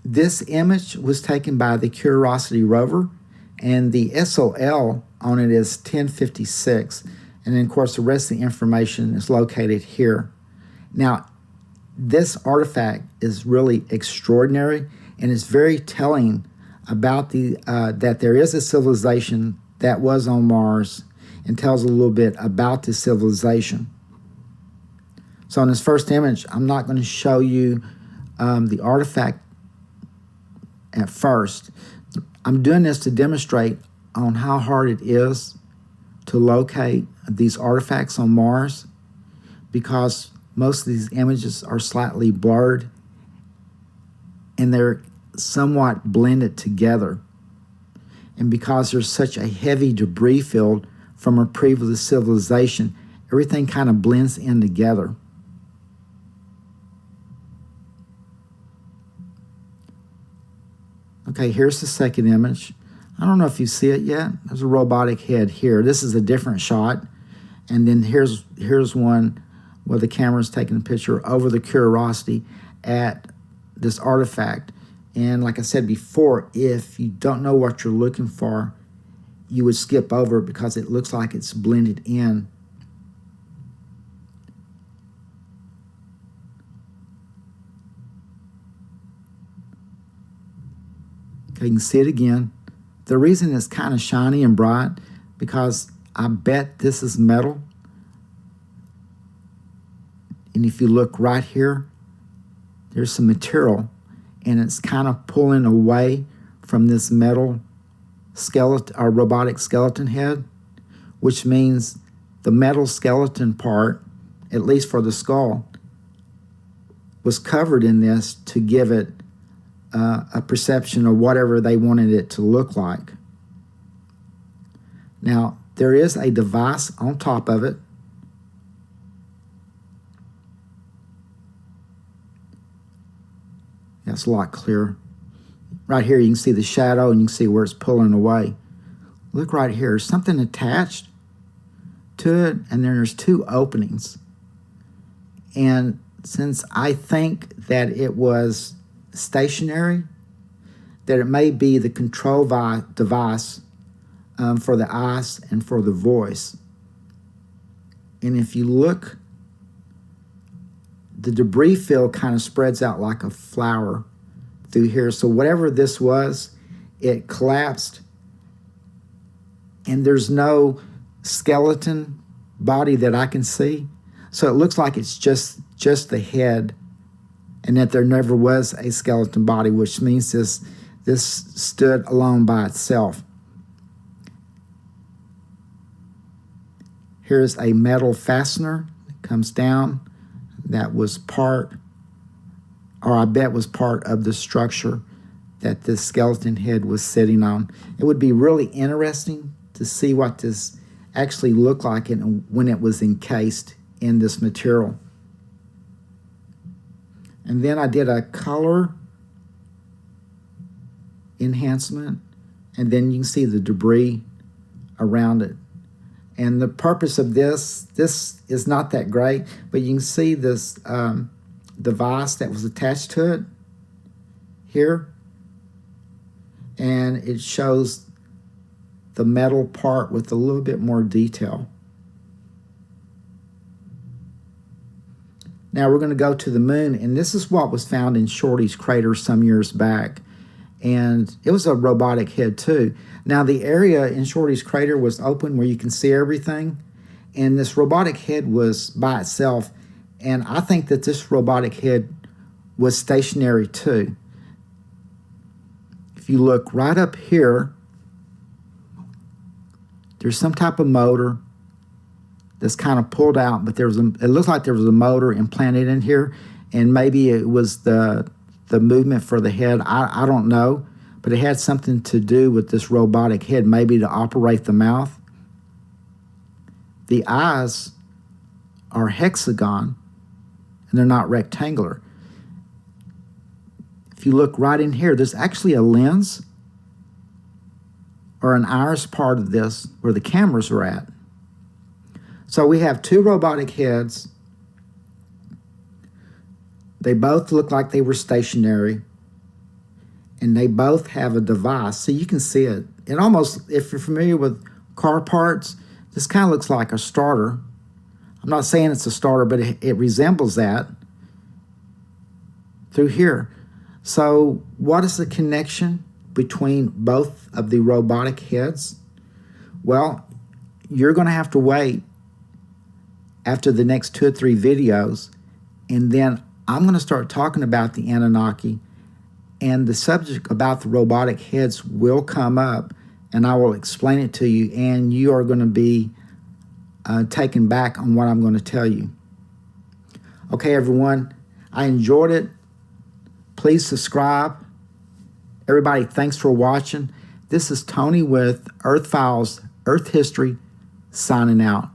This image was taken by the Curiosity rover, and the SOL on it is 1056. And then, of course, the rest of the information is located here. Now, this artifact is really extraordinary, and it's very telling about that there is a civilization that was on Mars, and tells a little bit about the civilization. So in this first image, I'm not going to show you the artifact at first. I'm doing this to demonstrate on how hard it is to locate these artifacts on Mars, because most of these images are slightly blurred and they're somewhat blended together. And because there's such a heavy debris field from a previous civilization, everything kind of blends in together. Okay, here's the second image. I don't know if you see it yet. There's a robotic head here. This is a different shot. And then here's one where the camera's taking a picture over the Curiosity at this artifact. And like I said before, if you don't know what you're looking for, you would skip over it because it looks like it's blended in. Okay, you can see it again. The reason it's kind of shiny and bright, because I bet this is metal. And if you look right here, there's some material, and it's kind of pulling away from this metal skeleton or robotic skeleton head, which means the metal skeleton part, at least for the skull, was covered in this to give it a perception of whatever they wanted it to look like. Now, there is a device on top of it. That's a lot clearer. Right here you can see the shadow and you can see where it's pulling away. Look right here, there's something attached to it, and then there's two openings. And since I think that it was stationary, that it may be the control device for the eyes and for the voice. And if you look, the debris field kind of spreads out like a flower through here. So whatever this was, it collapsed, and there's no skeleton body that I can see. So it looks like it's just the head, and that there never was a skeleton body, which means this stood alone by itself. Here's a metal fastener that comes down. That was part, or I bet was part of the structure that this skeleton head was sitting on. It would be really interesting to see what this actually looked like when it was encased in this material. And then I did a color enhancement, and then you can see the debris around it. And the purpose of this is not that great, but you can see this device that was attached to it here, and it shows the metal part with a little bit more detail. Now we're going to go to the moon, and this is what was found in Shorty's crater some years back. And it was a robotic head too. Now the area in Shorty's crater was open where you can see everything, and this robotic head was by itself. And I think that this robotic head was stationary too. If you look right up here, there's some type of motor that's kind of pulled out, but it looks like there was a motor implanted in here, and maybe it was the movement for the head. I don't know, but it had something to do with this robotic head, maybe to operate the mouth. The eyes are hexagon, and they're not rectangular. If you look right in here, there's actually a lens or an iris part of this where the cameras are at. So we have two robotic heads. They both look like they were stationary. and they both have a device, so you can see it. It almost, if you're familiar with car parts, this kind of looks like a starter. I'm not saying it's a starter, but it resembles that through here. So what is the connection between both of the robotic heads? Well, you're going to have to wait after the next 2 or 3 videos, and then I'm going to start talking about the Anunnaki, and the subject about the robotic heads will come up, and I will explain it to you, and you are going to be taken back on what I'm going to tell you. Okay, everyone, I enjoyed it. Please subscribe. Everybody, thanks for watching. This is Tony with Earth Files, Earth History, signing out.